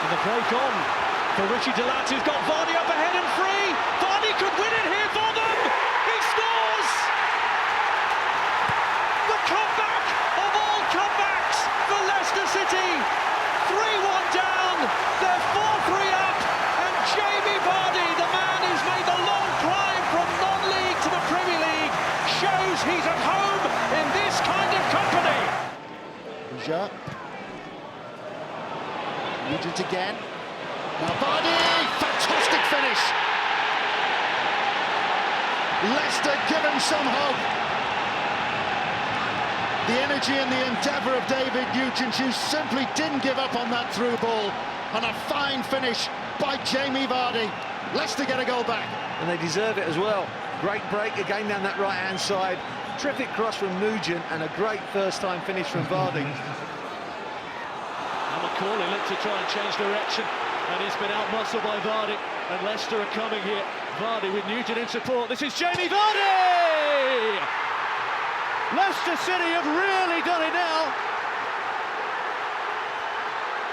And the break on for Richie Delat, who's got Vardy up ahead and free. Vardy could win it here for them. He scores! The comeback of all comebacks for Leicester City. 3-1 down, they're 4-3 up, and Jamie Vardy, the man who's made the long climb from non-league to the Premier League, shows he's at home in this kind of company. Nugent again. Now Vardy, fantastic finish. Leicester given some hope. The energy and the endeavour of David Nugent, who simply didn't give up on that through ball, and a fine finish by Jamie Vardy. Leicester get a goal back. And they deserve it as well. Great break again down that right-hand side. Terrific cross from Nugent and a great first-time finish from Vardy. And McCauley looked to try and change direction, and he's been out-muscled by Vardy, and Leicester are coming here. Vardy with Nugent in support. This is Jamie Vardy! Leicester City have really done it now.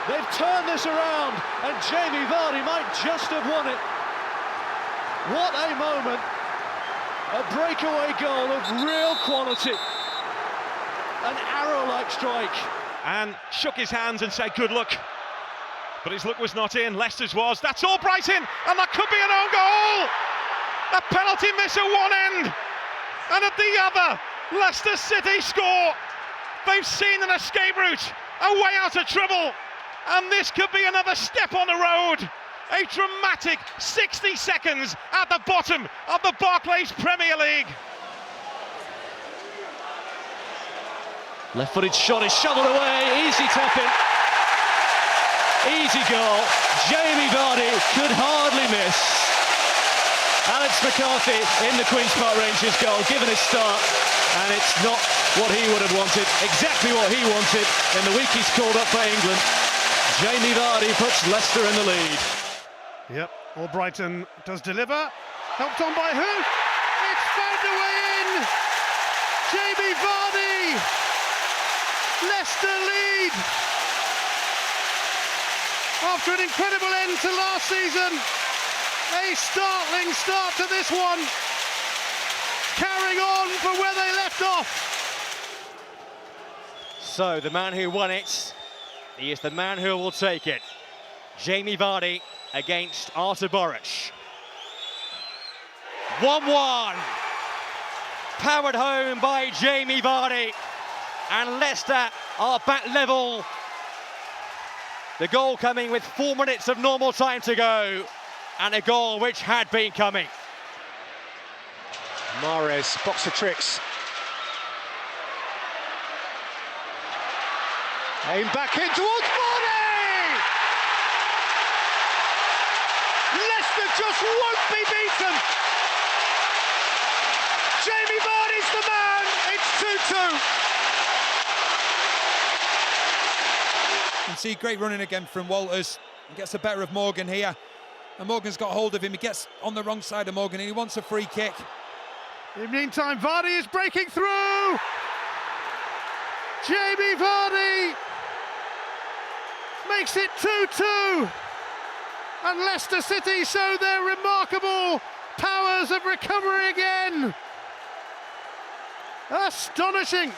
They've turned this around, and Jamie Vardy might just have won it. What a moment. A breakaway goal of real quality. An arrow-like strike. And shook his hands and said good luck. But his luck was not in, Leicester's was. That's all Brighton, and that could be an own goal. A penalty miss at one end, and at the other, Leicester City score. They've seen an escape route, a way out of trouble, and this could be another step on the road. A dramatic 60 seconds at the bottom of the Barclays Premier League. Left-footed shot is shoveled away, easy tapping. Easy goal. Jamie Vardy could hardly miss. Alex McCarthy in the Queen's Park Rangers goal, given his start, and it's not what he would have wanted, exactly what he wanted in the week he's called up for England. Jamie Vardy puts Leicester in the lead. Yep, Albrighton does deliver. Helped on by who? It's found a way in! Jamie Vardy! Leicester lead! After an incredible end to last season, a startling start to this one. Carrying on from where they left off. So, the man who won it, he is the man who will take it. Jamie Vardy against Artur Boruc. 1-1. Powered home by Jamie Vardy. And Leicester are back level. The goal coming with 4 minutes of normal time to go. And a goal which had been coming. Mahrez, box of tricks. Aim back in towards Vardy! Leicester just won't be beaten! Jamie Vardy's the man! It's 2-2! You can see great running again from Walters. He gets the better of Morgan here. And Morgan's got hold of him. He gets on the wrong side of Morgan and he wants a free kick. In the meantime, Vardy is breaking through! Jamie Vardy makes it 2-2! And Leicester City show their remarkable powers of recovery again! Astonishing!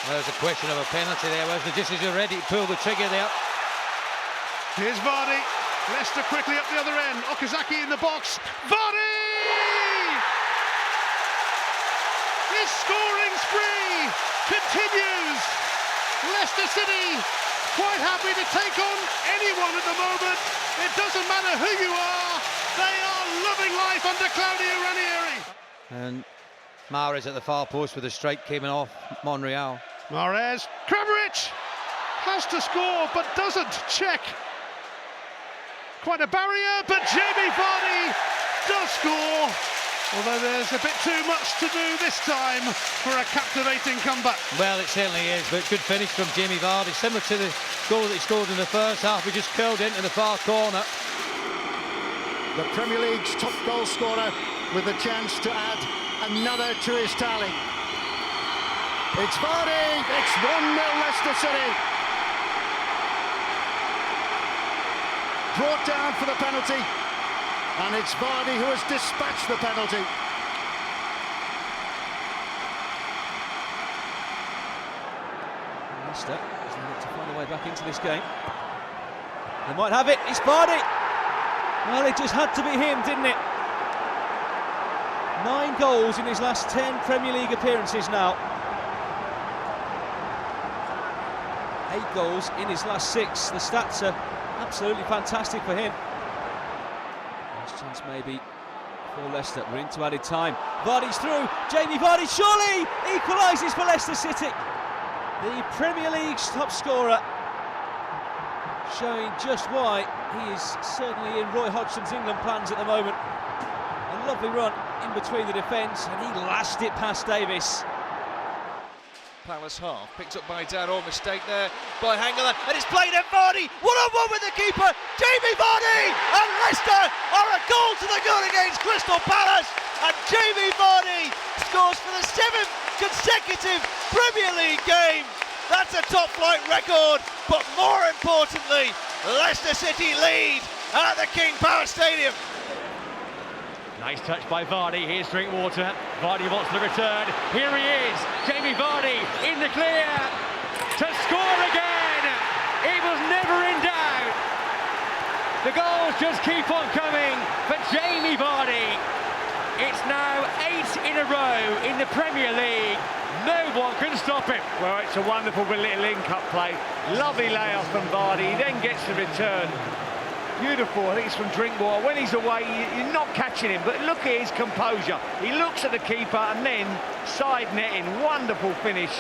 Well, there's a question of a penalty there. Was the decision ready to pull the trigger there? Here's Vardy. Leicester quickly up the other end. Okazaki in the box. Vardy! His scoring spree continues. Leicester City quite happy to take on anyone at the moment. It doesn't matter who you are. They are loving life under Claudio Ranieri. And Mahrez at the far post with a strike came off Monreal. Mahrez. Kramaric has to score but doesn't check. Quite a barrier, but Jamie Vardy does score. Although there's a bit too much to do this time for a captivating comeback. Well, it certainly is, but good finish from Jamie Vardy. Similar to the goal that he scored in the first half. He just curled into the far corner. The Premier League's top goal scorer with a chance to add another to his tally. It's Vardy, it's 1-0 Leicester City. brought down for the penalty, and it's Vardy who has dispatched the penalty. Leicester is looking to find a way back into this game. They might have it. It's Vardy. Well, it just had to be him, didn't it? 9 goals in his last 10 Premier League appearances now. 8 goals in his last 6. The stats are absolutely fantastic for him. Last chance maybe for Leicester. We're into added time. Vardy's through. Jamie Vardy surely equalises for Leicester City. The Premier League's top scorer, showing just why he is certainly in Roy Hodgson's England plans at the moment. A lovely run in between the defence, and he lashed it past Davis. Palace half, picked up by Darrow, mistake there by Hangler, and it's played at Vardy, 1-on-1 with the keeper, Jamie Vardy, and Leicester are a goal to the good against Crystal Palace, and Jamie Vardy scores for the 7th consecutive Premier League game. That's a top flight record, but more importantly, Leicester City lead at the King Power Stadium. Nice touch by Vardy. Here's Drinkwater. Vardy wants the return. Here he is. Jamie Vardy in the clear to score again. He was never in doubt. The goals just keep on coming for Jamie Vardy. It's now 8 in a row in the Premier League. No one can stop him. Well, it's a wonderful little link-up play. Lovely layoff from Vardy. He then gets the return. Beautiful. I think it's from Drinkwater. When he's away, you're not catching him, but look at his composure. He looks at the keeper and then side netting. Wonderful finish.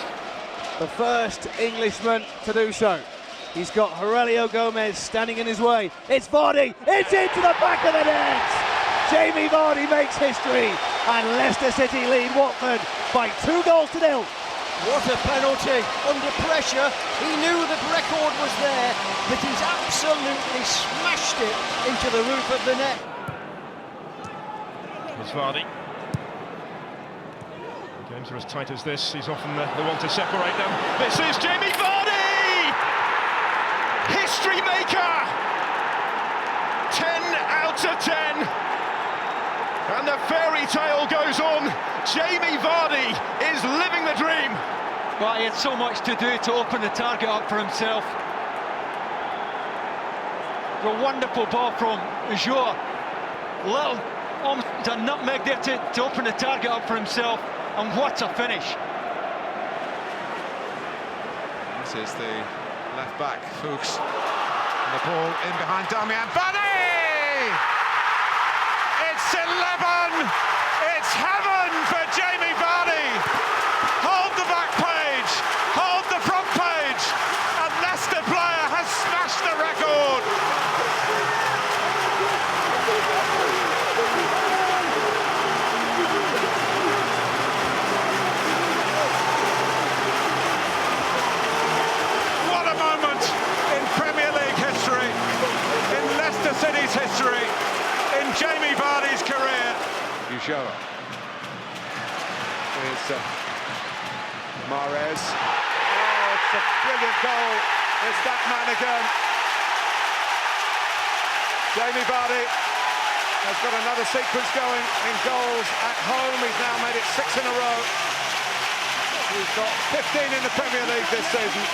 The first Englishman to do so. He's got Aurelio Gomez standing in his way. It's Vardy. It's into the back of the net. Jamie Vardy makes history, and Leicester City lead Watford by 2-0. What a penalty under pressure. He knew the record was there, but he's absolutely smashed it into the roof of the net. It's Vardy. Games are as tight as this. He's often the one to separate them. This is Jamie Vardy! History maker! 10 out of 10. And the fairy tale goes on. Jamie Vardy is living the dream. Well, he had so much to do to open the target up for himself. A wonderful ball from Joe. Little, almost a nutmeg there to open the target up for himself. And what a finish. This is the left back, Fuchs. And the ball in behind Damian Vardy! It's 11! It's heaven for Jamie Vardy! Hold the back page, hold the front page, and Leicester player has smashed the record! What a moment in Premier League history, in Leicester City's history, in Jamie Vardy's career. Ujoa. Here's Mahrez. Oh, it's a brilliant goal. It's that man again. Jamie Vardy has got another sequence going in goals at home. He's now made it 6 in a row. He's got 15 in the Premier League this season.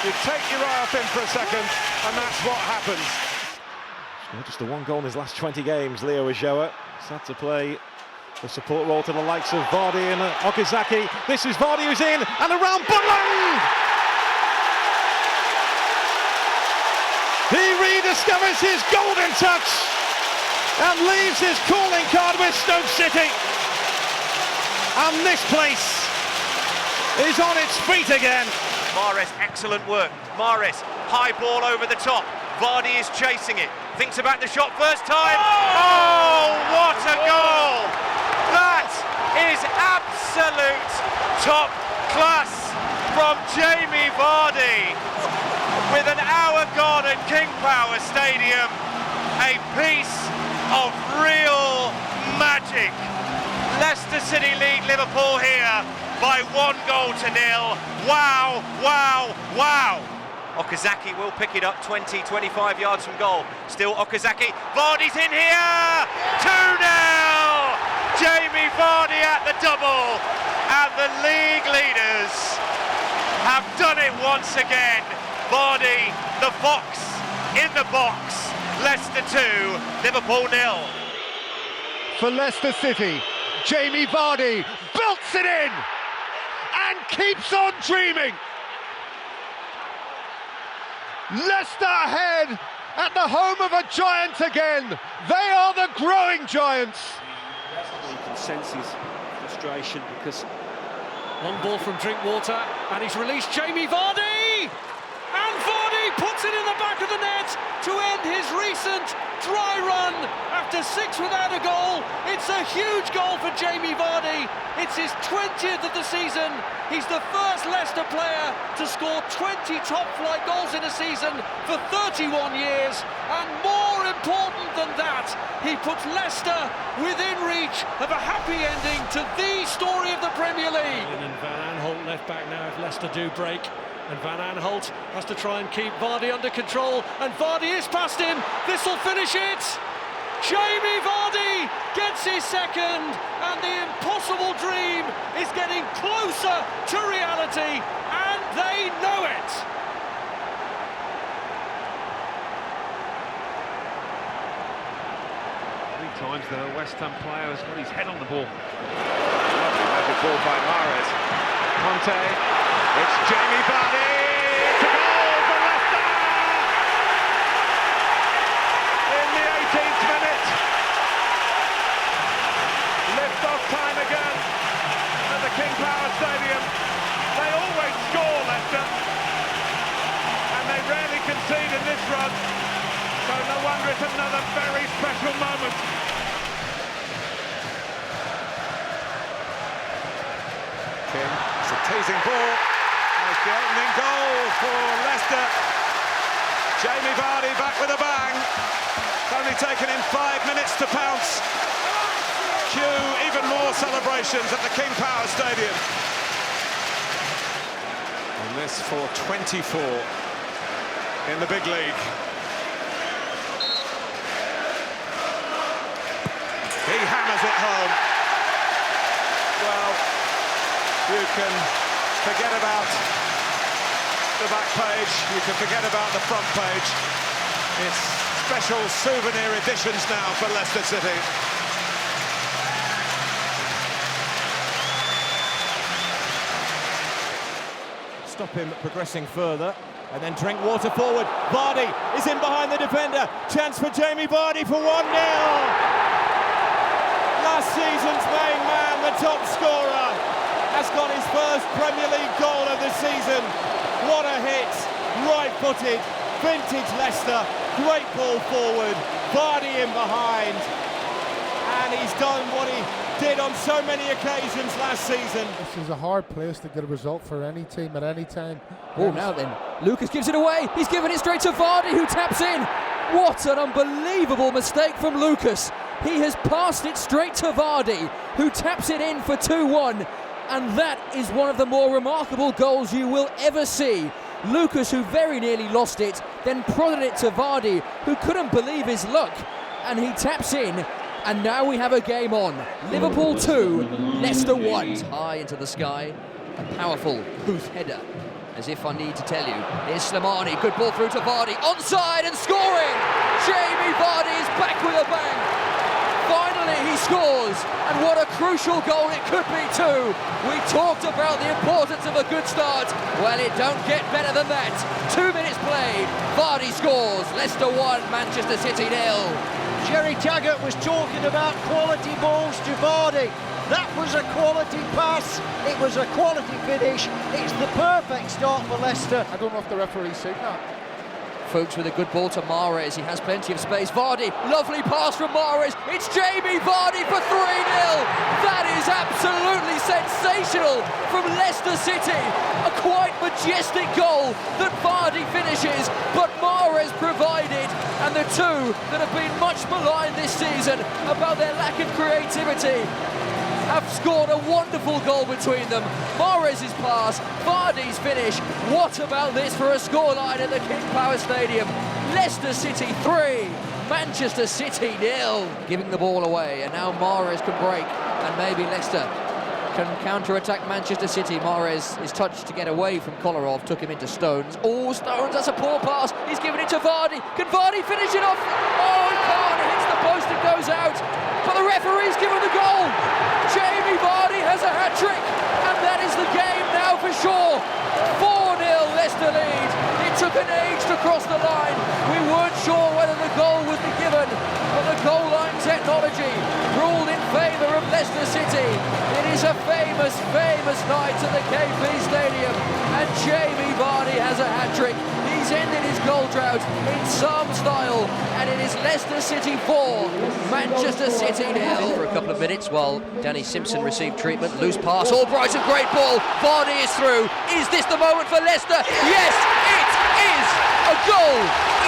You take your eye off him for a second, and that's what happens. Just the 1 goal in his last 20 games, Leo Ujoa. He's had to play the support role to the likes of Vardy and Okazaki. This is Vardy who's in, and around Butland! He rediscovers his golden touch and leaves his calling card with Stoke City. And this place is on its feet again. Mahrez, excellent work. Mahrez, high ball over the top. Vardy is chasing it. Thinks about the shot first time. Oh, what a goal! That is absolute top class from Jamie Vardy. With an hour gone at King Power Stadium, a piece of real magic. Leicester City lead Liverpool here by 1-0. Wow, wow, wow. Okazaki will pick it up 20, 25 yards from goal. Still Okazaki. Vardy's in here! 2-0! Jamie Vardy at the double. And the league leaders have done it once again. Vardy, the fox, in the box. Leicester 2, Liverpool 0. For Leicester City, Jamie Vardy belts it in and keeps on dreaming. Leicester ahead at the home of a giant again. They are the growing giants. You can sense his frustration because long ball from Drinkwater and he's released Jamie Vardy! And Vardy puts it in the back of the net to end his recent dry run after 6 without a goal. It's a huge goal for Jamie Vardy. It's his 20th of the season. He's the first Leicester player to score 20 top-flight goals in a season for 31 years. And more important than that, he puts Leicester within reach of a happy ending to the story of the Premier League. And Van Aanholt left back now if Leicester do break. And Van Aanholt has to try and keep Vardy under control. And Vardy is past him. This will finish it. Jamie Vardy gets his second. And the impossible dream is getting closer to reality. And they know it. Three times the West Ham player has got his head on the ball. Lovely magic ball by Mahrez. Conte, it's Jamie Vardy. It's a goal for Leicester! In the 18th minute. Lift-off time again at the King Power Stadium. They always score, Leicester. And they rarely concede in this run. So no wonder it's another very special moment. It's a teasing ball. It's the opening goal for Leicester. Jamie Vardy back with a bang. It's only taken him 5 minutes to pounce. Cue even more celebrations at the King Power Stadium. And this for 24 in the big league. He hammers it home. Well, you can forget about the back page, you can forget about the front page. It's special souvenir editions now for Leicester City. Stop him progressing further, and then Drinkwater forward. Vardy is in behind the defender. Chance for Jamie Vardy for 1-0. Last season's main man, the top scorer, has got his first Premier League goal of the season. What a hit, right-footed, vintage Leicester, great ball forward, Vardy in behind, and he's done what he did on so many occasions last season. This is a hard place to get a result for any team at any time. Oh, now then, Lucas gives it away, he's given it straight to Vardy, who taps in. What an unbelievable mistake from Lucas. He has passed it straight to Vardy, who taps it in for 2-1. And that is one of the more remarkable goals you will ever see. Lucas, who very nearly lost it, then prodded it to Vardy, who couldn't believe his luck. And he taps in, and now we have a game on. Liverpool 2, Leicester 1. High into the sky, a powerful Huth header. As if I need to tell you, here's Slimani, good ball through to Vardy, onside and scoring! Jamie Vardy is back with a bang! Finally he scores, and what a crucial goal it could be too. We talked about the importance of a good start. Well, it don't get better than that. 2 minutes played, Vardy scores, Leicester 1, Manchester City 0. Jerry Taggart was talking about quality balls to Vardy. That was a quality pass, it was a quality finish, it's the perfect start for Leicester. I don't know if the referee's seen that. Fuchs with a good ball to Mahrez, he has plenty of space. Vardy, lovely pass from Mahrez, it's Jamie Vardy for 3-0. That is absolutely sensational from Leicester City. A quite majestic goal that Vardy finishes, but Mahrez provided. And the two that have been much maligned this season about their lack of creativity have scored a wonderful goal between them. Mahrez's pass, Vardy's finish. What about this for a scoreline at the King Power Stadium? Leicester City 3, Manchester City 0. Giving the ball away, and now Mahrez can break, and maybe Leicester can counter-attack Manchester City. Mahrez is touched to get away from Kolarov, took him into Stones. Oh, Stones, that's a poor pass. He's given it to Vardy. Can Vardy finish it off? Oh, he can't. It hits the post and goes out. But the referee's given the goal. Jamie Vardy has a hat-trick, and that is the game now for sure. 4-0 Leicester lead. It took an age to cross the line. We weren't sure whether the goal would be given, but the goal line technology ruled in favour of Leicester City. It is a famous, famous night at the KP Stadium, and Jamie Vardy has a hat-trick. He's ended his goal drought in some style, and it is Leicester City 4, Manchester City 0. For a couple of minutes while Danny Simpson received treatment. Loose pass, Albrighton, great ball. Vardy is through. Is this the moment for Leicester? Yes, it is a goal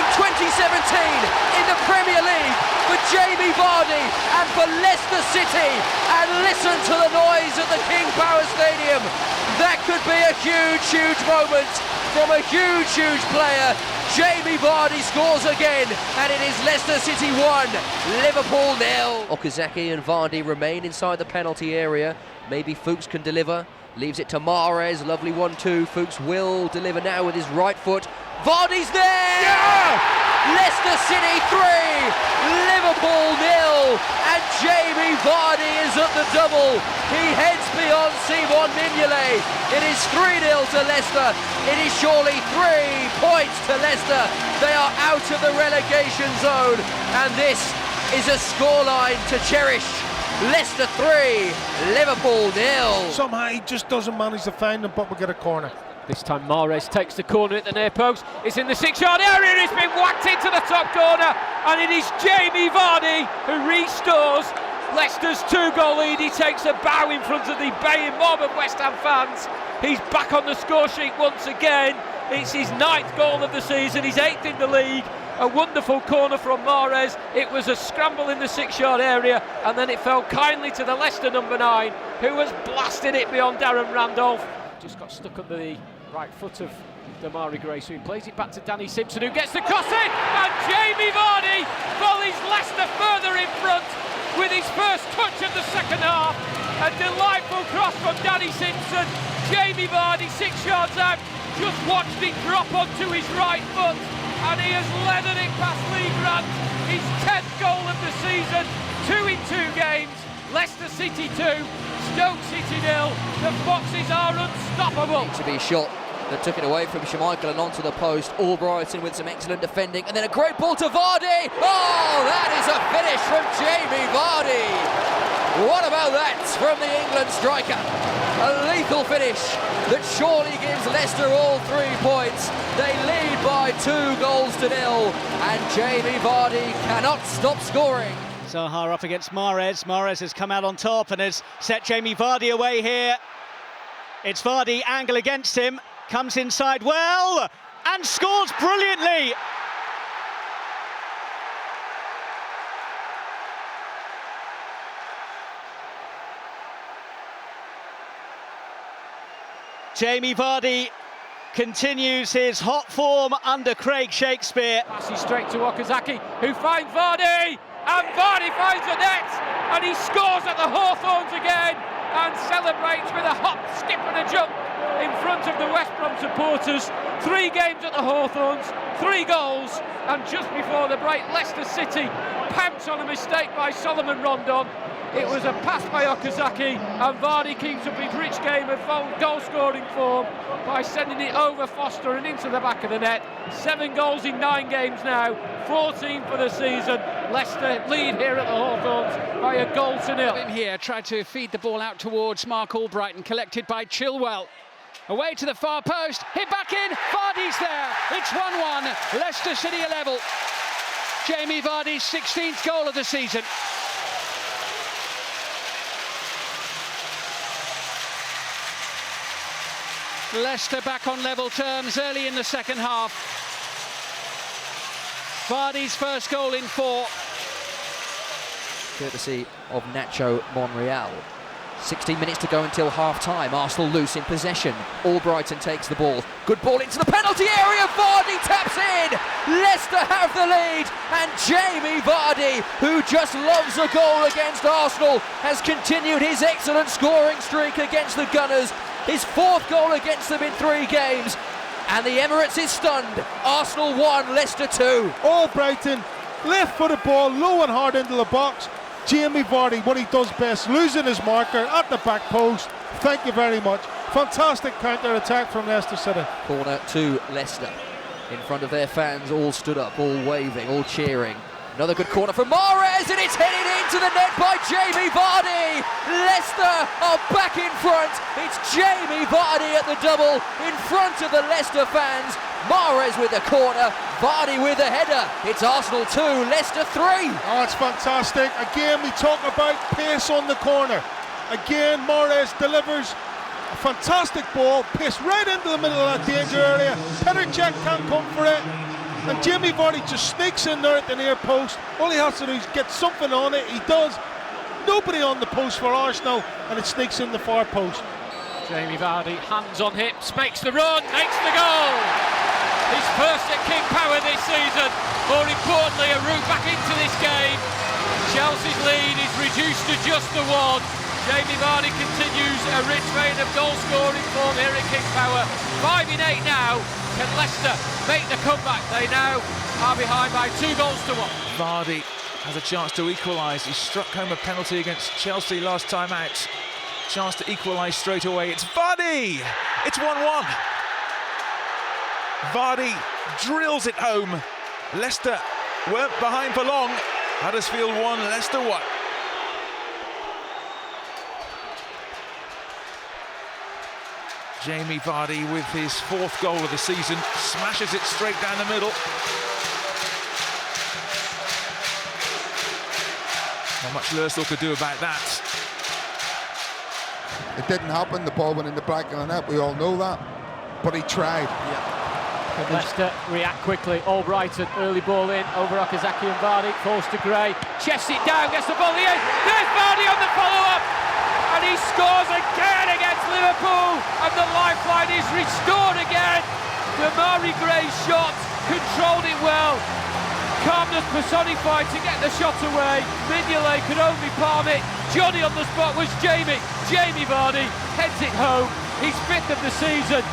in 2017 in the Premier League for Jamie Vardy and for Leicester City. And listen to the noise at the King Power Stadium. That could be a huge, huge moment from a huge, huge player. Jamie Vardy scores again, and it is Leicester City 1, Liverpool 0. Okazaki and Vardy remain inside the penalty area. Maybe Fuchs can deliver. Leaves it to Mahrez, lovely 1-2. Fuchs will deliver now with his right foot. Vardy's there! Yeah! Leicester City 3, Liverpool 0, and Jamie Vardy is at the double. He heads beyond Simon Mignolet. It is 3-0 to Leicester. It is surely 3 points to Leicester. They are out of the relegation zone, and this is a scoreline to cherish. Leicester 3, Liverpool 0. Somehow he just doesn't manage to find them, but we get a corner. This time Mahrez takes the corner at the near post. It's in the 6-yard area. It's been whacked into the top corner, and it is Jamie Vardy who restores Leicester's 2-goal lead. He takes a bow in front of the baying mob of West Ham fans. He's back on the score sheet once again. It's his 9th goal of the season, his 8th in the league. A wonderful corner from Mahrez. It was a scramble in the 6-yard area, and then it fell kindly to the Leicester number 9, who has blasted it beyond Darren Randolph. Just got stuck under the right foot of Damari Gray, so he plays it back to Danny Simpson, who gets the cross in, and Jamie Vardy volleys Leicester further in front with his first touch of the second half. A delightful cross from Danny Simpson. Jamie Vardy 6 yards out, just watched it drop onto his right foot, and he has leathered it past Lee Grant. His 10th goal of the season, 2 in 2 games. Leicester City 2, Stoke City 0. The Foxes are unstoppable. To be shot that took it away from Schmeichel and onto the post. Albrighton with some excellent defending, and then a great ball to Vardy. Oh, that is a finish from Jamie Vardy. What about that from the England striker? A lethal finish that surely gives Leicester all 3 points. They lead by 2 goals to 0, and Jamie Vardy cannot stop scoring. Zaha up against Mahrez. Mahrez has come out on top and has set Jamie Vardy away here. It's Vardy, angle against him, comes inside well, and scores brilliantly. Jamie Vardy continues his hot form under Craig Shakespeare. Passes straight to Okazaki, who finds Vardy, and Vardy finds the net, and he scores at the Hawthorns again, and celebrates with a hop, skip and a jump in front of the West Brom supporters. 3 games at the Hawthorns, 3 goals, and just before the break, Leicester City pounced on a mistake by Solomon Rondon. It was a pass by Okazaki, and Vardy keeps up his rich game of goal-scoring form by sending it over Foster and into the back of the net. 7 goals in 9 games now, 14 for the season. Leicester lead here at the Hawthorns by a goal to 0. Him here, tried to feed the ball out towards Mark Albrighton, collected by Chilwell. Away to the far post, hit back in, Vardy's there. It's 1-1, Leicester City are level. Jamie Vardy's 16th goal of the season. Leicester back on level terms early in the second half. Vardy's first goal in 4. Courtesy of Nacho Monreal. 16 minutes to go until half-time. Arsenal loose in possession. Albrighton takes the ball. Good ball into the penalty area. Vardy taps in. Leicester have the lead. And Jamie Vardy, who just loves a goal against Arsenal, has continued his excellent scoring streak against the Gunners. His 4th goal against them in 3 games. And the Emirates is stunned. Arsenal 1, Leicester 2. Albrighton, left footed ball, low and hard into the box. Jamie Vardy, what he does best, losing his marker at the back post. Thank you very much. Fantastic counter-attack from Leicester City. Corner to Leicester. In front of their fans, all stood up, all waving, all cheering. Another good corner from Mahrez, and it's headed into the net by Jamie Vardy. Leicester are back in front. It's Jamie Vardy at the double in front of the Leicester fans. Mahrez with the corner, Vardy with the header. It's Arsenal 2, Leicester 3. Oh, it's fantastic. Again, we talk about pace on the corner. Again, Mahrez delivers a fantastic ball, pace right into the middle of that danger area. Petr Cech can't come for it. And Jamie Vardy just sneaks in there at the near post. All he has to do is get something on it. He does. Nobody on the post for Arsenal, and it sneaks in the far post. Jamie Vardy, hands on hips, makes the run, makes the goal. His first at King Power this season. More importantly, a route back into this game. Chelsea's lead is reduced to just the 1. Jamie Vardy continues a rich vein of goal-scoring form here at King Power. 5 in 8 now. Can Leicester make the comeback? They now are behind by 2 goals to 1. Vardy has a chance to equalise. He struck home a penalty against Chelsea last time out. Chance to equalise straight away. It's Vardy! It's 1-1. Vardy drills it home. Leicester weren't behind for long. Huddersfield 1, Leicester 1. Jamie Vardy with his 4th goal of the season, smashes it straight down the middle. Not much Leicester could do about that. It didn't happen, the ball went in the back of the net, we all know that, but he tried. Can Leicester react quickly? Albrighton, early ball in, over Okazaki and Vardy, falls to Gray, chests it down, gets the ball in the end, there's Vardy on the follow-up! And he scores again against Liverpool, and the lifeline is restored again. Jamie Gray's shot, controlled it well. Calmness personified to get the shot away. Mignolet could only palm it. Johnny on the spot was Jamie. Jamie Vardy heads it home. He's 5th of the season.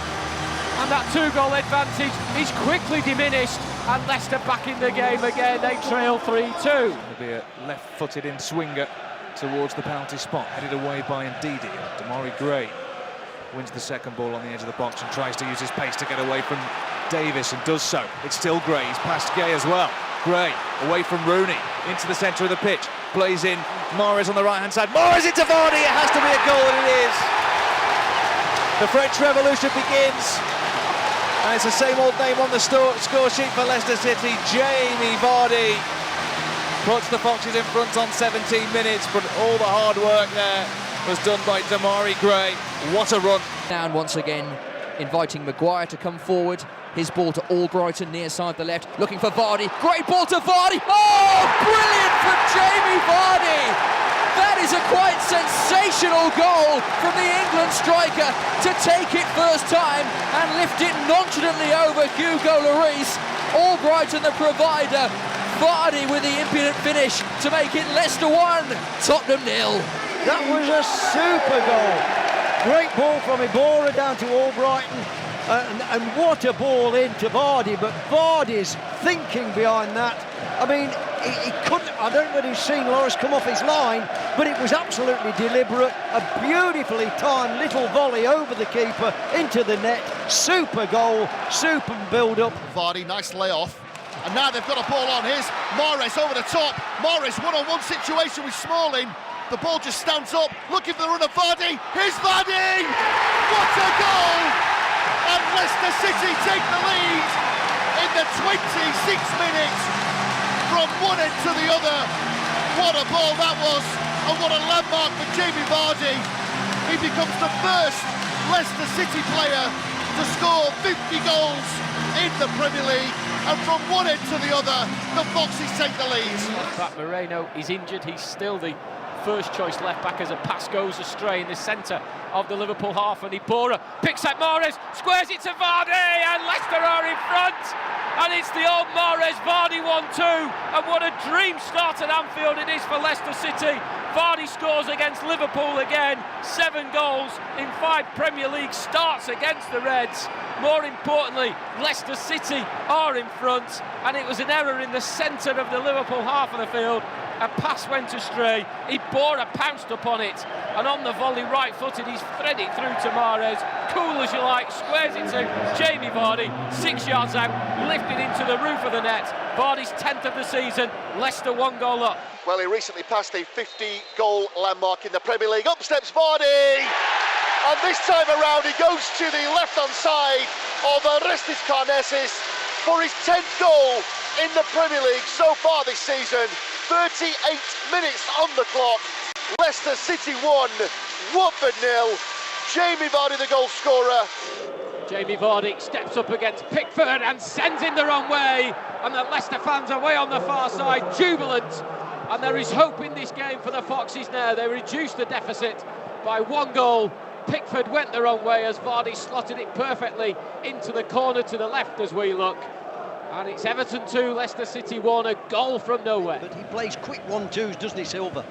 And that 2-goal advantage is quickly diminished. And Leicester back in the game again. They trail 3-2. It'll be a left-footed in swinger towards the penalty spot, headed away by Ndidi. Jamie Gray wins the second ball on the edge of the box and tries to use his pace to get away from Davis, and does so. It's still Gray, he's past Gay as well. Gray away from Rooney into the centre of the pitch, plays in Mahrez on the right-hand side. Mahrez into Vardy, it has to be a goal, and it is. The French Revolution begins, and it's the same old name on the score sheet for Leicester City. Jamie Vardy puts the Foxes in front on 17 minutes, but all the hard work there was done by Jamie Gray. What a run. Down once again, inviting Maguire to come forward. His ball to Albrighton, near side the left, looking for Vardy. Great ball to Vardy. Oh, brilliant from Jamie Vardy. That is a quite sensational goal from the England striker to take it first time and lift it nonchalantly over Hugo Lloris. Albrighton the provider. Vardy with the impudent finish to make it Leicester 1, Tottenham 0. That was a super goal. Great ball from Ibora down to Albrighton. And what a ball into Vardy, but Vardy's thinking behind that. I mean, he couldn't, I don't know whether he's seen Lloris come off his line, but it was absolutely deliberate. A beautifully timed little volley over the keeper into the net. Super goal, super build-up. Vardy, nice layoff. And now they've got a ball on. Here's Mahrez over the top. Mahrez one-on-one situation with Smalling. The ball just stands up, looking for the run of Vardy. Here's Vardy! What a goal! And Leicester City take the lead in the 26 minutes from one end to the other. What a ball that was, and what a landmark for Jamie Vardy. He becomes the first Leicester City player to score 50 goals in the Premier League, and from one end to the other, the Foxes take the lead. Pat Moreno is injured, he's still the first choice left back as a pass goes astray in the centre of the Liverpool half, and Ibora picks up Mahrez, squares it to Vardy, and Leicester are in front. And it's the old Mahrez, Vardy 1-2, and what a dream start at Anfield it is for Leicester City. Vardy scores against Liverpool again, 7 goals in 5 Premier League starts against the Reds. More importantly, Leicester City are in front, and it was an error in the centre of the Liverpool half of the field. A pass went astray, Ibora pounced upon it, and on the volley right-footed, he's threaded it through to Mahrez, cool as you like, squares it to Jamie Vardy, 6 yards out, lifted into the roof of the net. Vardy's 10th of the season, Leicester 1 goal up. Well, he recently passed a 50-goal landmark in the Premier League. Up steps Vardy! And this time around, he goes to the left-hand side of Orestes Karnesis for his 10th goal in the Premier League so far this season. 38 minutes on the clock. Leicester City 1, Watford 0. Jamie Vardy, the goal scorer. Jamie Vardy steps up against Pickford and sends him the wrong way. And the Leicester fans away on the far side, jubilant. And there is hope in this game for the Foxes now. They reduced the deficit by 1 goal. Pickford went the wrong way as Vardy slotted it perfectly into the corner to the left as we look. And it's Everton 2, Leicester City 1, a goal from nowhere. But he plays quick 1-2s, doesn't he, Silva?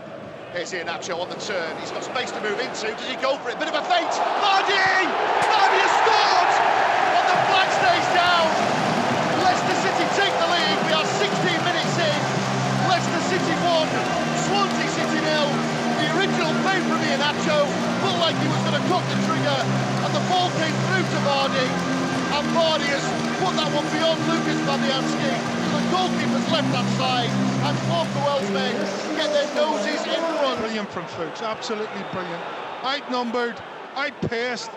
Here's Iheanacho on the turn. He's got space to move into. Does he go for it? Bit of a feint. Vardy! Vardy has scored! And the flag stays down. Leicester City take the lead. We are 16 minutes in. Leicester City 1, Swansea City 0. The original feint from Iheanacho looked like he was going to cock the trigger, and the ball came through to Vardy. And Vardy has put that one beyond Lucas Fabianski to the goalkeeper's left-hand side, and both the Welsh men get their noses in front. Brilliant from Fuchs, absolutely brilliant. Outnumbered, outpaced,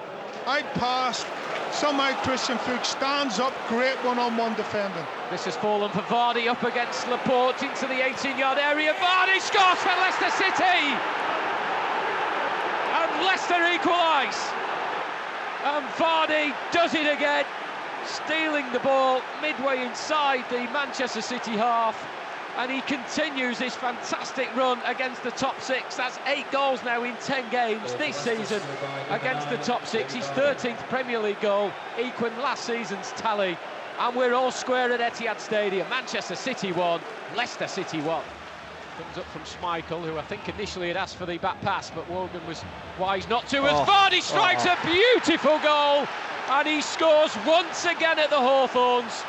outpassed. Somehow Christian Fuchs stands up, great one-on-one defending. This has fallen for Vardy up against Laporte into the 18-yard area. Vardy scores for Leicester City! And Leicester equalise. And Vardy does it again, stealing the ball midway inside the Manchester City half, and he continues this fantastic run against the top 6. That's 8 goals now in 10 games this season against the top 6. His 13th Premier League goal, equaling last season's tally, and we're all square at Etihad Stadium. Manchester City 1, Leicester City 1. Comes up from Schmeichel, who I think initially had asked for the back pass, but Wogan was wise not to. As Vardy strikes a beautiful goal, and he scores once again at the Hawthorns.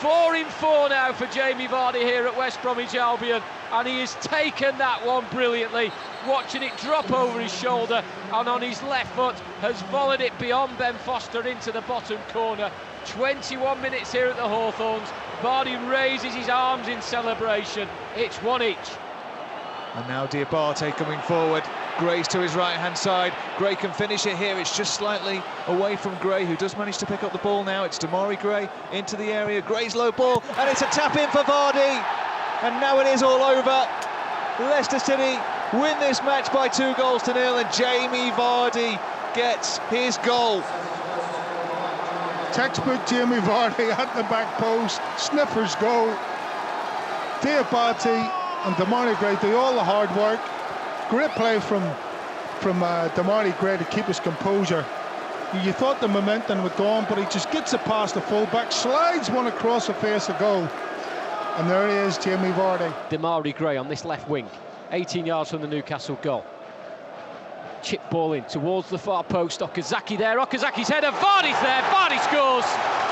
4 in 4 now for Jamie Vardy here at West Bromwich Albion, and he has taken that one brilliantly, watching it drop over his shoulder, and on his left foot has volleyed it beyond Ben Foster into the bottom corner. 21 minutes here at the Hawthorns. Vardy raises his arms in celebration. It's 1 each. And now Diabate coming forward. Gray's to his right-hand side. Gray can finish it here. It's just slightly away from Gray, who does manage to pick up the ball now. It's Damari Gray into the area. Gray's low ball, and it's a tap-in for Vardy. And now it is all over. Leicester City win this match by 2-0, and Jamie Vardy gets his goal. Textbook Jamie Vardy at the back post, sniffers goal. Diabate and Damari Gray do all the hard work. Great play from Damari Gray to keep his composure. You thought the momentum would go on, but he just gets it past the fullback, slides one across the face of goal, and there he is, Jamie Vardy. Damari Gray on this left wing, 18 yards from the Newcastle goal. Chip ball in towards the far post. Okazaki there. Okazaki's header. Vardy's there. Vardy scores.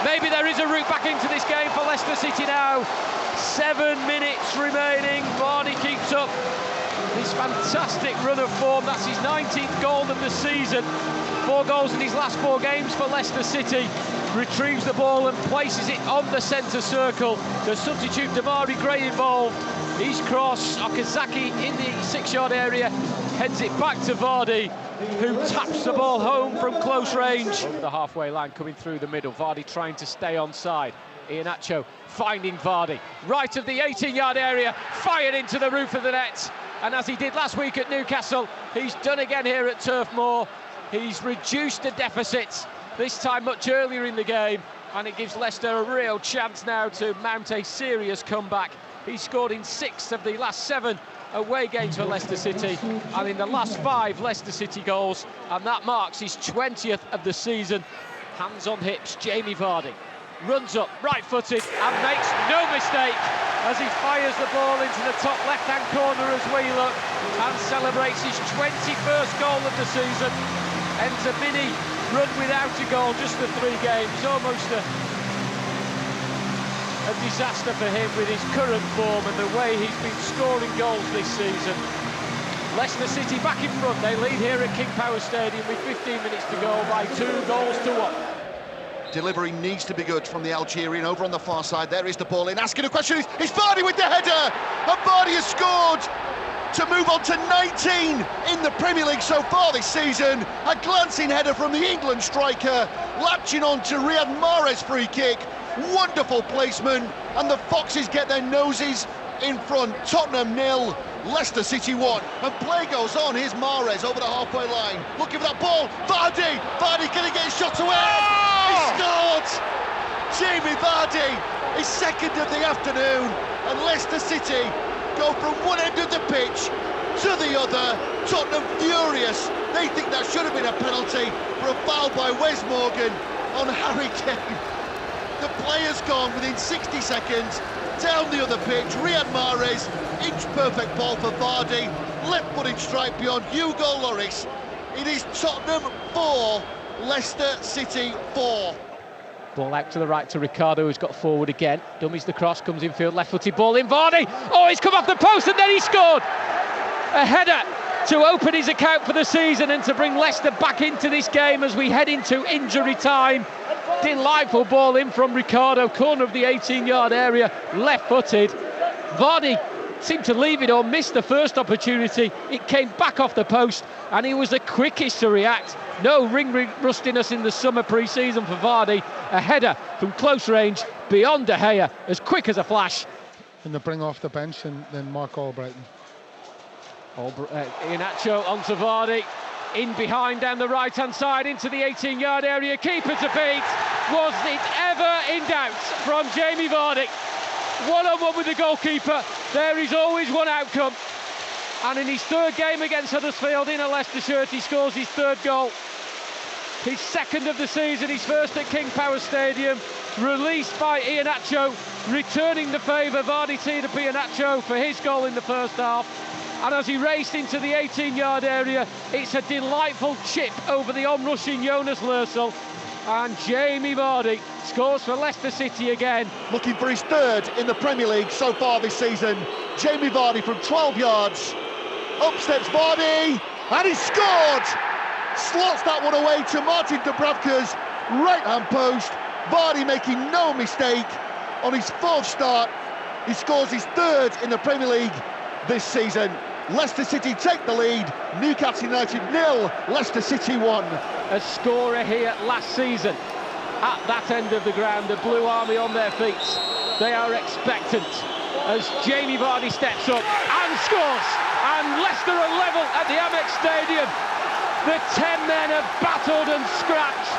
Maybe there is a route back into this game for Leicester City now. 7 minutes remaining. Vardy keeps up this fantastic run of form. That's his 19th goal of the season. 4 goals in his last 4 games for Leicester City. Retrieves the ball and places it on the centre circle. The substitute Damari Gray involved. He's cross. Okazaki in the 6-yard area. Heads it back to Vardy, who taps the ball home from close range. Over the halfway line, coming through the middle. Vardy trying to stay onside. Iheanacho finding Vardy. Right of the 18-yard area. Fired into the roof of the net. And as he did last week at Newcastle, he's done again here at Turf Moor. He's reduced the deficits, this time much earlier in the game. And it gives Leicester a real chance now to mount a serious comeback. He scored in 6 of the last 7 away games for Leicester City, and in the last 5 Leicester City goals, and that marks his 20th of the season. Hands on hips, Jamie Vardy runs up right-footed and makes no mistake as he fires the ball into the top left-hand corner as we look and celebrates his 21st goal of the season. Ends a mini run without a goal just for 3 games, almost a disaster for him with his current form and the way he's been scoring goals this season. Leicester City back in front, they lead here at King Power Stadium with 15 minutes to go by 2 goals to 1. Delivery needs to be good from the Algerian. Over on the far side, there is the ball in. Asking a question is Vardy with the header! And Vardy has scored to move on to 19 in the Premier League so far this season. A glancing header from the England striker, latching on to Riyad Mahrez free kick. Wonderful placement, and the Foxes get their noses in front. Tottenham 0, Leicester City 1, and play goes on. Here's Mahrez over the halfway line, looking for that ball. Vardy gonna get his shot away. He scored. Jamie Vardy, his second of the afternoon, and Leicester City go from one end of the pitch to the other. Tottenham furious. They think that should have been a penalty for a foul by Wes Morgan on Harry Kane. The player's gone within 60 seconds. Down the other pitch, Riyad Mahrez, inch-perfect ball for Vardy, left-footed strike beyond Hugo Lloris. It is Tottenham 4, Leicester City 4. Ball out to the right to Ricardo, who's got forward again. Dummies the cross, comes infield, left-footed ball in. Vardy! Oh, he's come off the post and then he scored! A header to open his account for the season and to bring Leicester back into this game as we head into injury time. Delightful ball in from Ricardo, corner of the 18-yard area, left-footed. Vardy seemed to leave it or missed the first opportunity. It came back off the post and he was the quickest to react. No ring rustiness in the summer pre-season for Vardy. A header from close range beyond De Gea, as quick as a flash. And they bring off the bench and then Mark Albrighton. Iheanacho onto Vardy. In behind down the right-hand side into the 18-yard area. Keeper to beat. Was it ever in doubt from Jamie Vardy? One-on-one with the goalkeeper. There is always one outcome. And in his 3rd game against Huddersfield in a Leicester shirt, he scores his 3rd goal. His 2nd of the season, his 1st at King Power Stadium. Released by Iheanacho, returning the favour. Vardy teed up Iheanacho for his goal in the first half. And as he raced into the 18-yard area, it's a delightful chip over the on-rushing Jonas Lörsel. And Jamie Vardy scores for Leicester City again. Looking for his 3rd in the Premier League so far this season. Jamie Vardy from 12 yards. Up steps Vardy, and he scored! Slots that one away to Martin Dubravka's right-hand post. Vardy making no mistake on his 4th start. He scores his 3rd in the Premier League this season. Leicester City take the lead. Newcastle United 0, Leicester City 1. A scorer here last season at that end of the ground. The Blue Army on their feet. They are expectant as Jamie Vardy steps up and scores. And Leicester are level at the Amex Stadium. The 10 men have battled and scratched,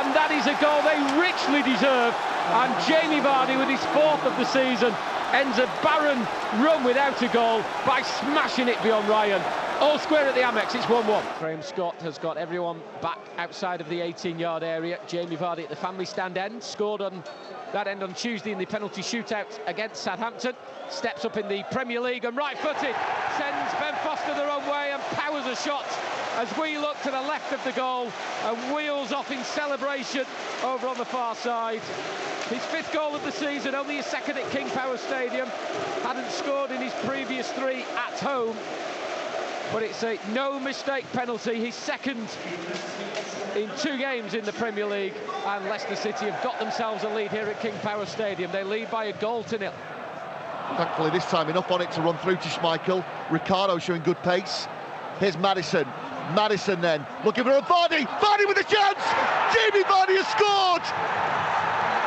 and that is a goal they richly deserve. And Jamie Vardy, with his 4th of the season, ends a barren run without a goal by smashing it beyond Ryan. All square at the Amex, it's 1-1. Graham Scott has got everyone back outside of the 18-yard area. Jamie Vardy at the family stand end, scored on that end on Tuesday in the penalty shootout against Southampton. Steps up in the Premier League and right-footed, sends Ben Foster the wrong way and powers a shot as we look to the left of the goal and wheels off in celebration over on the far side. His 5th goal of the season, only his 2nd at King Power Stadium. Hadn't scored in his previous 3 at home. But it's a no-mistake penalty, his 2nd in 2 games in the Premier League. And Leicester City have got themselves a lead here at King Power Stadium. They lead by 1-0. Thankfully this time enough on it to run through to Schmeichel. Ricardo showing good pace. Here's Maddison. Maddison then, looking for a Vardy. Vardy with a chance! Jamie Vardy has scored!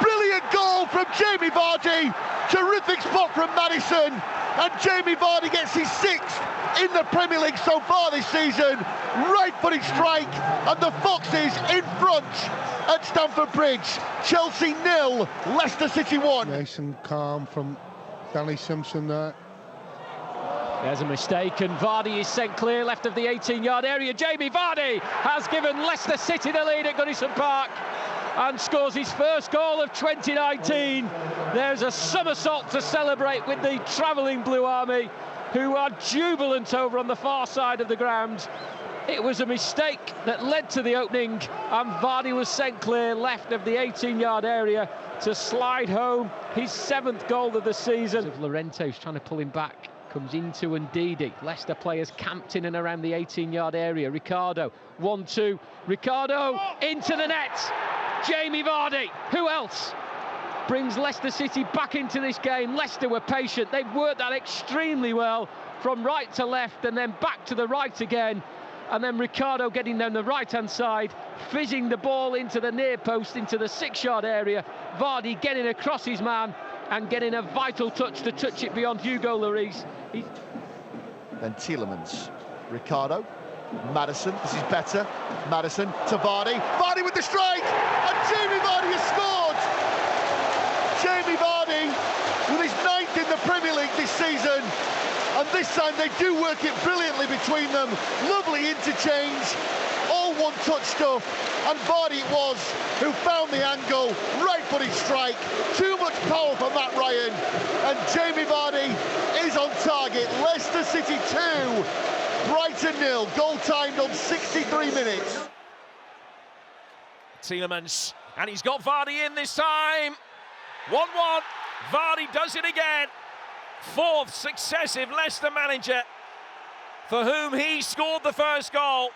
Brilliant goal from Jamie Vardy. Terrific spot from Maddison. And Jamie Vardy gets his 6th in the Premier League so far this season. Right-footed strike, and the Foxes in front at Stamford Bridge. Chelsea 0, Leicester City 1. Nice and calm from Danny Simpson there. There's a mistake, and Vardy is sent clear left of the 18-yard area. Jamie Vardy has given Leicester City the lead at Goodison Park and scores his first goal of 2019. There's a somersault to celebrate with the travelling Blue Army, who are jubilant over on the far side of the ground. It was a mistake that led to the opening, and Vardy was sent clear left of the 18-yard area to slide home his 7th goal of the season. Llorente's trying to pull him back, comes into Ndidi. Leicester players camped in and around the 18-yard area. Ricardo, 1-2. Ricardo into the net. Jamie Vardy, who else? Brings Leicester City back into this game. Leicester were patient. They've worked that extremely well from right to left and then back to the right again. And then Ricardo getting down the right-hand side, fizzing the ball into the near post, into the 6-yard area. Vardy getting across his man and getting a vital touch to touch it beyond Hugo Lloris. Then Tielemans, Ricardo, Maddison, this is better. Maddison to Vardy. Vardy with the strike! And Jamie Vardy has scored! Jamie Vardy with his 9th in the Premier League this season. And this time they do work it brilliantly between them. Lovely interchange, all one-touch stuff. And Vardy it was who found the angle, right-footed strike. Too much power for Matt Ryan. And Jamie Vardy is on target. Leicester City 2, Brighton 0. Goal timed on 63 minutes. Tielemans, and he's got Vardy in this time. 1-1. Vardy does it again. 4th successive Leicester manager for whom he scored the first goal,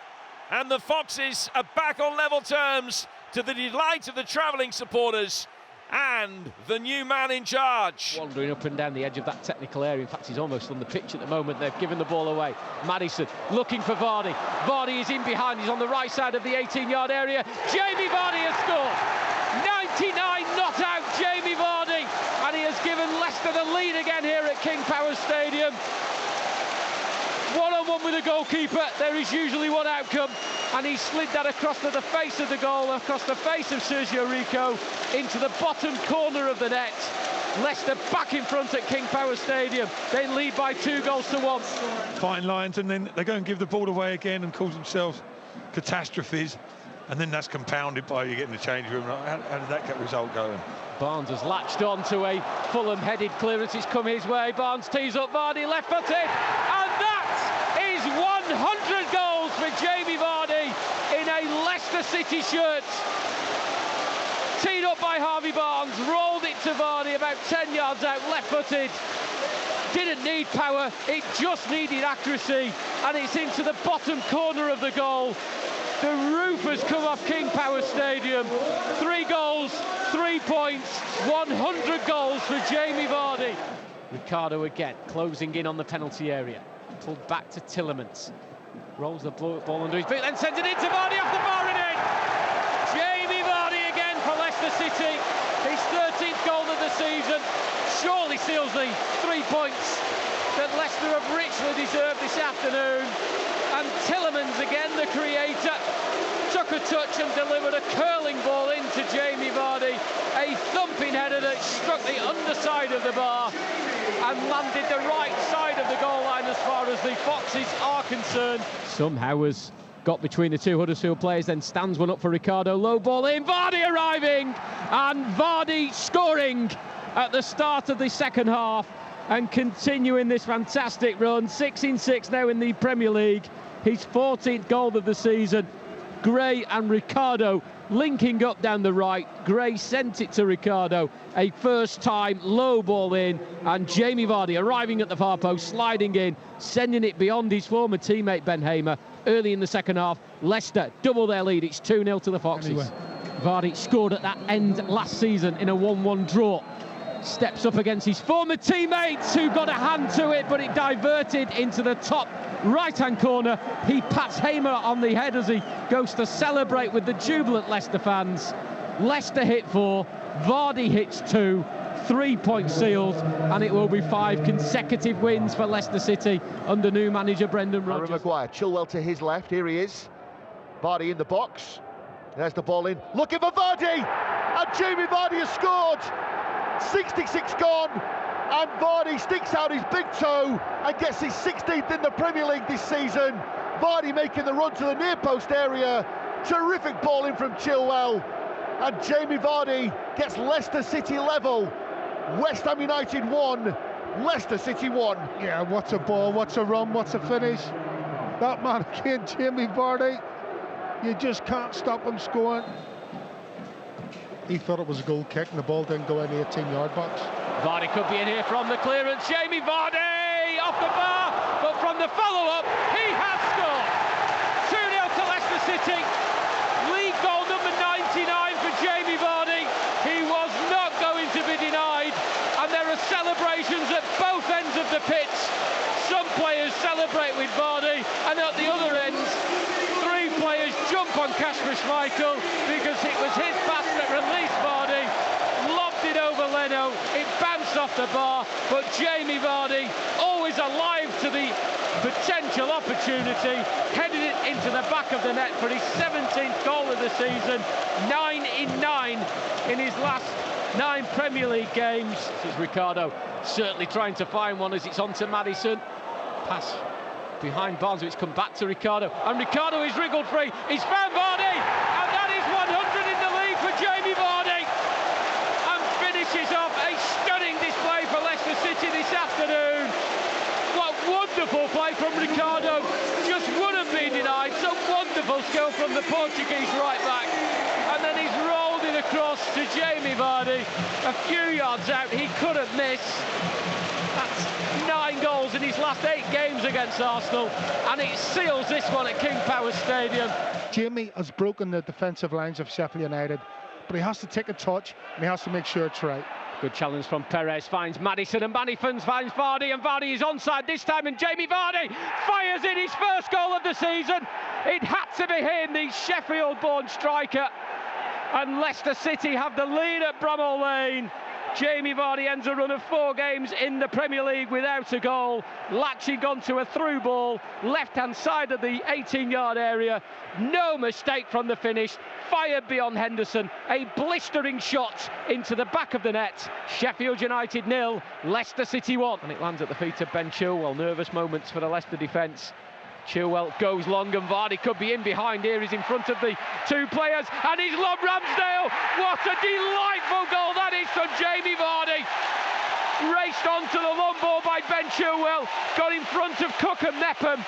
and the Foxes are back on level terms to the delight of the travelling supporters and the new man in charge. Wandering up and down the edge of that technical area. In fact, he's almost on the pitch at the moment. They've given the ball away. Maddison looking for Vardy. Vardy is in behind. He's on the right side of the 18-yard area. Jamie Vardy has scored. 99 not out, Jamie Vardy. And he has given Leicester the lead again here at King Power Stadium. 1-on-1 with the goalkeeper. There is usually one outcome, and he slid that across to the face of the goal, across the face of Sergio Rico, into the bottom corner of the net. Leicester back in front at King Power Stadium. They lead by 2-1. Fine lines, and then they go and give the ball away again and cause themselves catastrophes, and then that's compounded by you getting the change room. How did that result going? Barnes has latched on to a Fulham-headed clearance. It's come his way. Barnes tees up Vardy, left-footed, and that is 100 goals for Jamie Vardy in a Leicester City shirt. Teed up by Harvey Barnes, rolled it to Vardy about 10 yards out, left-footed. Didn't need power, it just needed accuracy, and it's into the bottom corner of the goal. The roof has come off King Power Stadium. 3 goals, 3 points, 100 goals for Jamie Vardy. Ricardo again, closing in on the penalty area. Pulled back to Tielemans. Rolls the ball under his feet, then sends it into Vardy off the bar and in. Jamie Vardy again for Leicester City. His 13th goal of the season. Surely seals the 3 points that Leicester have richly deserved this afternoon. And Tielemans again, the creator, took a touch and delivered a curling ball into Jamie Vardy. A thumping header that struck the underside of the bar and landed the right side of the goal line as far as the Foxes are concerned. Somehow has got between the two Huddersfield players, then stands one up for Ricardo. Low ball in, Vardy arriving, and Vardy scoring at the start of the second half and continuing this fantastic run. 6 in 6 now in the Premier League. His 14th goal of the season. Gray and Ricardo linking up down the right. Gray sent it to Ricardo. A first time low ball in, and Jamie Vardy arriving at the far post, sliding in, sending it beyond his former teammate Ben Hamer. Early in the second half, Leicester double their lead. It's 2-0 to the Foxes. Anyway. Vardy scored at that end last season in a 1-1 draw. Steps up against his former teammates who got a hand to it, but it diverted into the top right-hand corner. He pats Hamer on the head as he goes to celebrate with the jubilant Leicester fans. Leicester hit 4, Vardy hits 2, 3 points sealed, and it will be 5 consecutive wins for Leicester City under new manager Brendan Rodgers. Harry Maguire, Chilwell to his left, here he is. Vardy in the box, there's the ball in, looking for Vardy, and Jamie Vardy has scored! 66 gone, and Vardy sticks out his big toe and gets his 16th in the Premier League this season. Vardy making the run to the near post area. Terrific ball in from Chilwell, and Jamie Vardy gets Leicester City level. West Ham United 1, Leicester City 1. Yeah, what's a ball, what's a run, what's a finish. That man again, Jamie Vardy, you just can't stop him scoring. He thought it was a goal kick and the ball didn't go in the 18-yard box. Vardy could be in here from the clearance. Jamie Vardy off the bar, but from the follow-up, he has scored. 2-0 to Leicester City. League goal number 99 for Jamie Vardy. He was not going to be denied, and there are celebrations at both ends of the pitch. Some players celebrate with Vardy, and at the other ends, 3 players jump on Kasper Schmeichel because it was his pass that released Vardy, lobbed it over Leno, it bounced off the bar, but Jamie Vardy, always alive to the potential opportunity, headed it into the back of the net for his 17th goal of the season, 9 in 9 in his last 9 Premier League games. This is Ricardo certainly trying to find one as it's on to Maddison. Pass behind Barnes, it's come back to Ricardo, and Ricardo is wriggled free. He's found Vardy, and that is 100 in the league for Jamie Vardy, and finishes off a stunning display for Leicester City this afternoon. What wonderful play from Ricardo, just wouldn't be denied. Some wonderful skill from the Portuguese right back, and then he's rolled it across to Jamie Vardy, a few yards out. He couldn't miss. That's 9 goals in his last 8 games against Arsenal, and it seals this one at King Power Stadium. Jamie has broken the defensive lines of Sheffield United, but he has to take a touch and he has to make sure it's right. Good challenge from Perez, finds Maddison, and Maddison finds Vardy, and Vardy is onside this time, and Jamie Vardy fires in his first goal of the season. It had to be him, the Sheffield-born striker, and Leicester City have the lead at Bramall Lane. Jamie Vardy ends a run of 4 games in the Premier League without a goal, latching onto a through ball, left-hand side of the 18-yard area. No mistake from the finish, fired beyond Henderson, a blistering shot into the back of the net. Sheffield United 0, Leicester City 1. And it lands at the feet of Ben Chilwell. Nervous moments for the Leicester defence. Chilwell goes long, and Vardy could be in behind here. He's in front of the 2 players, and he's lobbed Ramsdale. What a delightful goal that is from Jamie Vardy. Raced onto the long ball by Ben Chilwell, got in front of Cook and Nepham,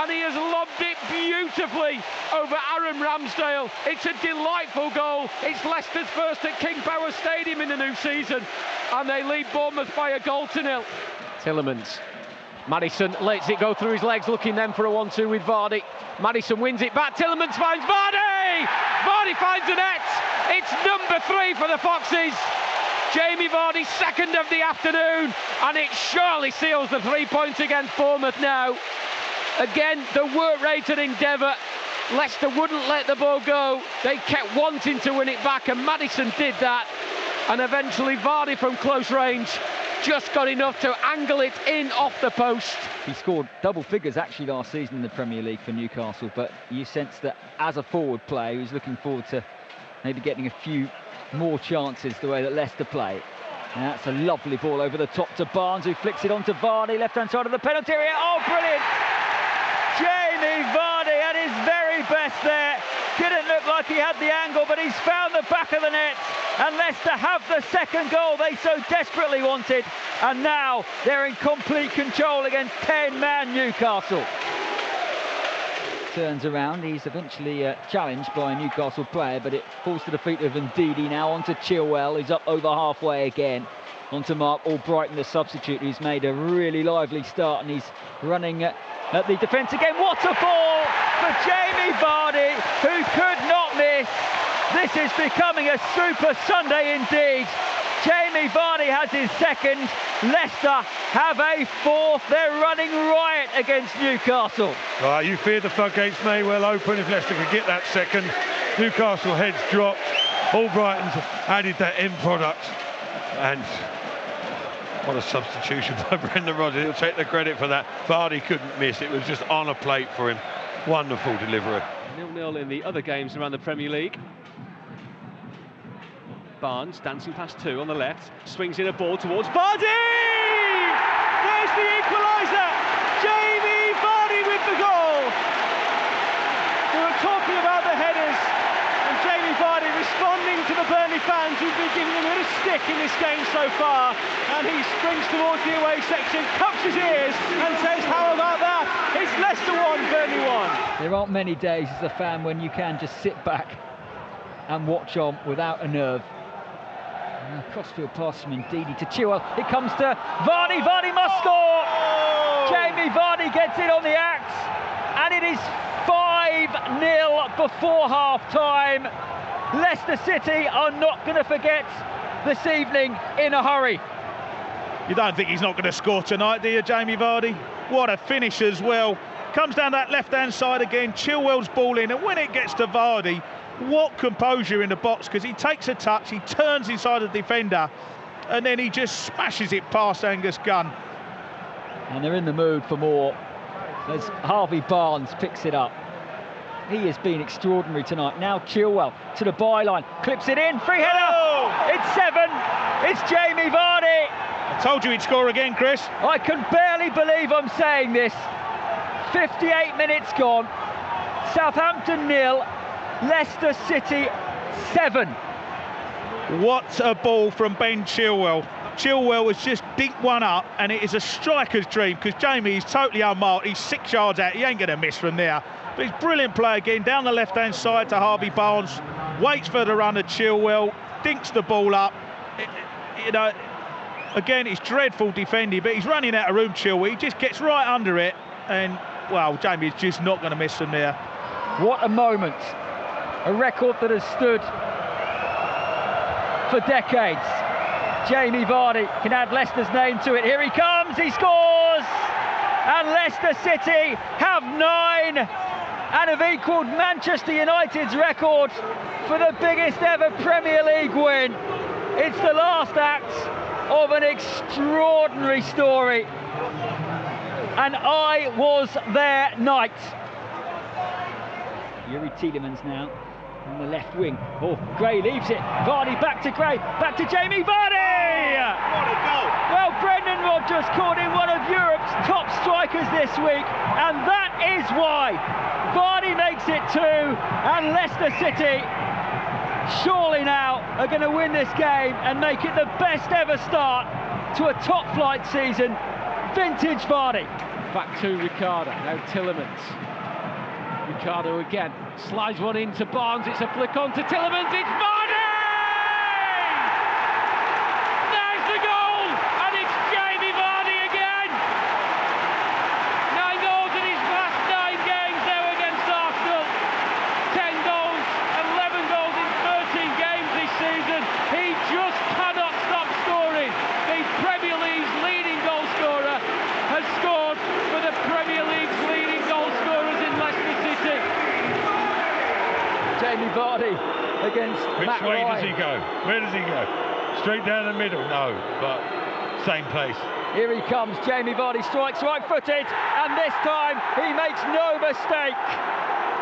and he has lobbed it beautifully over Aaron Ramsdale. It's a delightful goal. It's Leicester's first at King Power Stadium in the new season, and they lead Bournemouth by 1-0. Tielemans. Maddison lets it go through his legs, looking then for a 1-2 with Vardy. Maddison wins it back, Tielemans finds Vardy! Vardy finds the net! It's number 3 for the Foxes. Jamie Vardy, second of the afternoon, and it surely seals the 3 points against Bournemouth now. Again, the work-rated endeavour. Leicester wouldn't let the ball go. They kept wanting to win it back, and Maddison did that. And eventually Vardy from close range just got enough to angle it in off the post. He scored double figures actually last season in the Premier League for Newcastle, but you sense that as a forward player, he's looking forward to maybe getting a few more chances the way that Leicester play. And that's a lovely ball over the top to Barnes, who flicks it onto Vardy, left-hand side of the penalty area. Oh, brilliant! Jamie Vardy at his very best there. Didn't look like he had the angle, but he's found the back of the net. And Leicester have the second goal they so desperately wanted. And now they're in complete control against 10-man Newcastle. Turns around, he's eventually challenged by a Newcastle player, but it falls to the feet of Ndidi. Now onto Chilwell, who's up over halfway again. Onto Mark Albrighton, the substitute, who's made a really lively start, and he's running at the defence again. What a ball for Jamie Vardy, who could not miss. This is becoming a Super Sunday indeed. Jamie Vardy has his second. Leicester have a 4th. They're running riot against Newcastle. You feared the floodgates may well open if Leicester could get that second. Newcastle heads dropped. Albrighton's added that end product. And what a substitution by Brendan Rodgers. He'll take the credit for that. Vardy couldn't miss. It was just on a plate for him. Wonderful delivery. 0-0 in the other games around the Premier League. Barnes, dancing past two on the left, swings in a ball towards Vardy! There's the equaliser! Jamie Vardy with the goal! We were talking about the headers, and Jamie Vardy responding to the Burnley fans who've been giving him a little stick in this game so far, and he springs towards the away section, cups his ears and says, how about that? It's Leicester 1, Burnley 1. There aren't many days as a fan when you can just sit back and watch on without a nerve. And a crossfield pass from Ndidi to Chilwell. It comes to Vardy. Vardy must score. Jamie Vardy gets it on the axe, and it is 5-0 before half-time. Leicester City are not going to forget this evening in a hurry. You don't think he's not going to score tonight, do you, Jamie Vardy? What a finish as well. Comes down that left-hand side again, Chilwell's ball in, and when it gets to Vardy, what composure in the box, because he takes a touch, he turns inside the defender, and then he just smashes it past Angus Gunn. And they're in the mood for more as Harvey Barnes picks it up. He has been extraordinary tonight. Now Chilwell to the byline, clips it in, free header. Oh! It's 7. It's Jamie Vardy. I told you he'd score again, Chris. I can barely believe I'm saying this. 58 minutes gone. Southampton 0, Leicester City 7. What a ball from Ben Chilwell. Chilwell has just dinked one up, and it is a striker's dream, because Jamie is totally unmarked. He's 6 yards out. He ain't going to miss from there. But he's brilliant play again, down the left-hand side to Harvey Barnes, waits for the run of Chilwell, dinks the ball up. You know, again, it's dreadful defending, but he's running out of room, Chilwell. He just gets right under it, and, well, Jamie is just not going to miss from there. What a moment. A record that has stood for decades. Jamie Vardy can add Leicester's name to it. Here he comes, he scores! And Leicester City have 9 and have equalled Manchester United's record for the biggest ever Premier League win. It's the last act of an extraordinary story. And I was there night. Yuri Tielemans now on the left wing. Oh, Gray leaves it. Vardy back to Gray. Back to Jamie Vardy! What a goal! Well, Brendan Rodgers called him one of Europe's top strikers this week, and that is why Vardy makes it 2, and Leicester City surely now are going to win this game and make it the best ever start to a top flight season. Vintage Vardy. Back to Ricardo, now Tielemans. Ricardo again, slides one into Barnes, it's a flick on to Tielemans, it's Vardy! There's the goal, and it's Jamie Vardy again! 9 goals in his last 9 games now against Arsenal. 10 goals, 11 goals in 13 games this season. He just cannot stop scoring. The Premier League's leading goal scorer has scored for the Premier League's leading goal scorers in Leicester City. Jamie Vardy against Matt Which way Ryan. does he go? Where does he go? Straight down the middle? No, but same place. Here he comes, Jamie Vardy strikes right-footed, and this time he makes no mistake.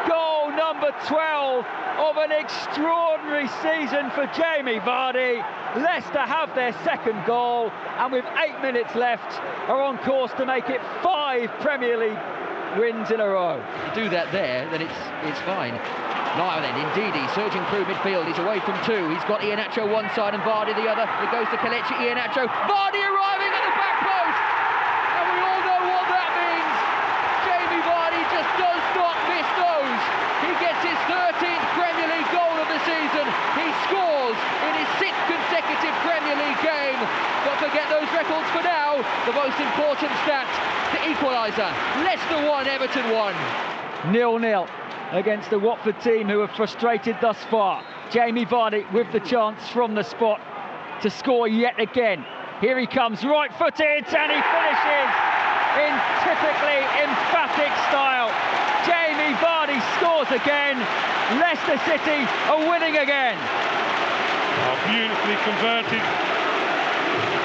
Goal number 12 of an extraordinary season for Jamie Vardy. Leicester have their second goal, and with 8 minutes left are on course to make it 5 Premier League wins in a row. You do that there, then it's fine. Now then, Ndidi surging through midfield. He's away from 2. He's got Iheanacho one side and Vardy the other. It goes to Kelechi Iheanacho. Vardy arriving at the back post, and we all know what that means. Jamie Vardy just does not miss those. He gets his 13th Premier League goal of the season. He scores in his 6th consecutive Premier League game. But forget those records for now. The most important stat, the equaliser. Leicester 1, Everton 1. 0-0 against the Watford team, who are frustrated thus far. Jamie Vardy with the chance from the spot to score yet again. Here he comes, right-footed, and he finishes in typically emphatic style. Jamie Vardy scores again. Leicester City are winning again. Oh, beautifully converted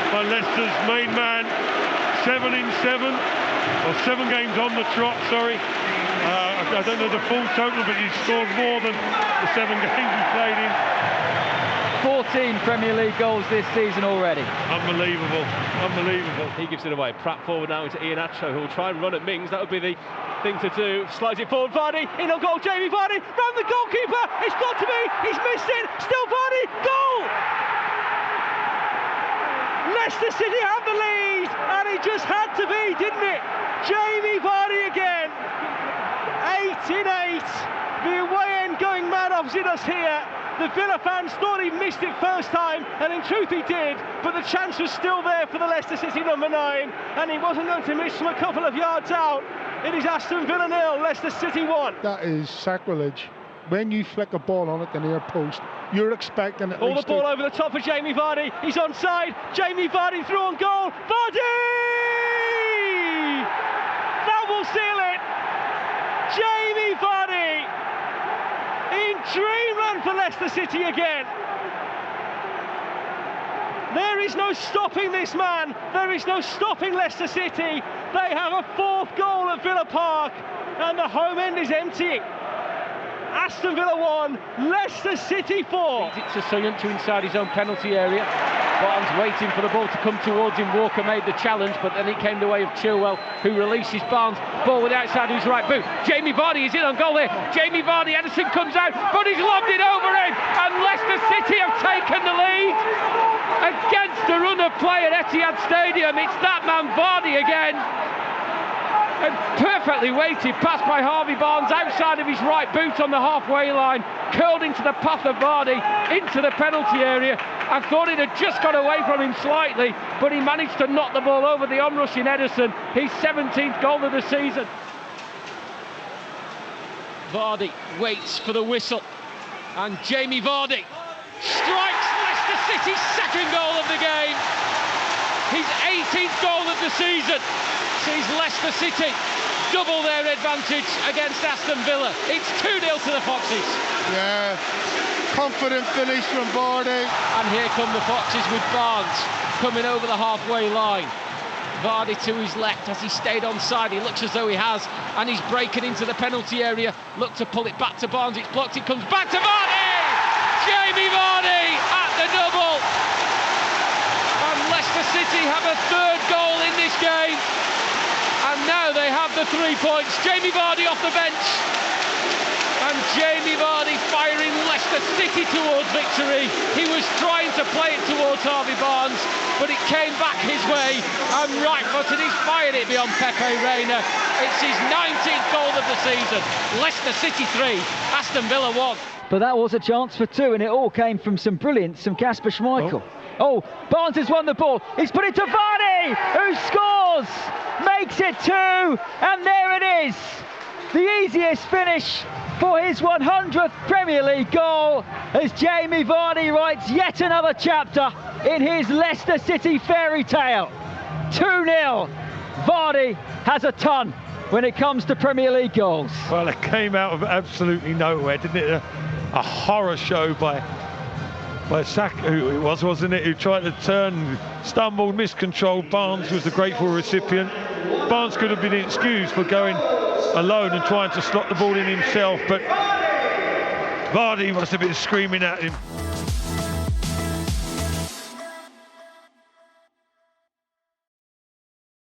by Leicester's main man. 7 in 7, or 7 games on the trot, sorry. I don't know the full total, but he's scored more than the 7 games he's played in. 14 Premier League goals this season already. Unbelievable, unbelievable. He gives it away. Pratt forward now into Iheanacho, who will try and run at Mings. That would be the thing to do. Slides it forward, Vardy, in on goal, Jamie Vardy, round the goalkeeper, it's got to be, he's missed it, still Vardy, goal! Leicester City have the lead, and it just had to be, didn't it? Jamie Vardy again, 8 in 8. The away end going mad opposite us here. The Villa fans thought he missed it first time, and in truth he did, but the chance was still there for the Leicester City number 9, and he wasn't going to miss from a couple of yards out. It is Aston Villa 0, Leicester City 1. That is sacrilege. When you flick a ball on at the near post, you're expecting at all least the ball over the top of Jamie Vardy. He's onside. Jamie Vardy through on goal. Vardy! That will seal it. Jamie Vardy in dreamland for Leicester City again. There is no stopping this man. There is no stopping Leicester City. They have a 4th goal at Villa Park, and the home end is emptying. Aston Villa 1, Leicester City 4. It's a Soyuncu inside his own penalty area. Barnes waiting for the ball to come towards him. Walker made the challenge, but then it came the way of Chilwell, who releases Barnes. Ball with the outside of his right boot. Jamie Vardy is in on goal here. Jamie Vardy, Edison comes out, but he's lobbed it over him, and Leicester City have taken the lead against the run of play at Etihad Stadium. It's that man Vardy again. And perfectly weighted pass by Harvey Barnes outside of his right boot on the halfway line, curled into the path of Vardy, into the penalty area. I thought it had just got away from him slightly, but he managed to knock the ball over the onrushing Edison, his 17th goal of the season. Vardy waits for the whistle, and Jamie Vardy strikes Leicester City's 2nd goal of the game. His 18th goal of the season sees Leicester City double their advantage against Aston Villa. It's 2-0 to the Foxes. Yeah, confident finish from Vardy. And here come the Foxes with Barnes coming over the halfway line. Vardy to his left as he stayed onside. He looks as though he has, and he's breaking into the penalty area. Look to pull it back to Barnes. It's blocked. It comes back to Vardy. Jamie Vardy at the double. And Leicester City have a 3rd goal in this game. And now they have the 3 points. Jamie Vardy off the bench. And Jamie Vardy firing Leicester City towards victory. He was trying to play it towards Harvey Barnes, but it came back his way. And right-footed, he's fired it beyond Pepe Reina. It's his 19th goal of the season. Leicester City 3, Aston Villa 1. But that was a chance for 2, and it all came from some brilliance from Kasper Schmeichel. Oh, Barnes has won the ball. He's put it to Vardy, who scores, makes it 2, and there it is. The easiest finish for his 100th Premier League goal, as Jamie Vardy writes yet another chapter in his Leicester City fairy tale. 2-0. Vardy has a ton when it comes to Premier League goals. Well, it came out of absolutely nowhere, didn't it? A horror show by Saka, who it was, wasn't it? Who tried to turn, stumbled, miscontrolled. Barnes was the grateful recipient. Barnes could have been excused for going alone and trying to slot the ball in himself, but Vardy must have been screaming at him.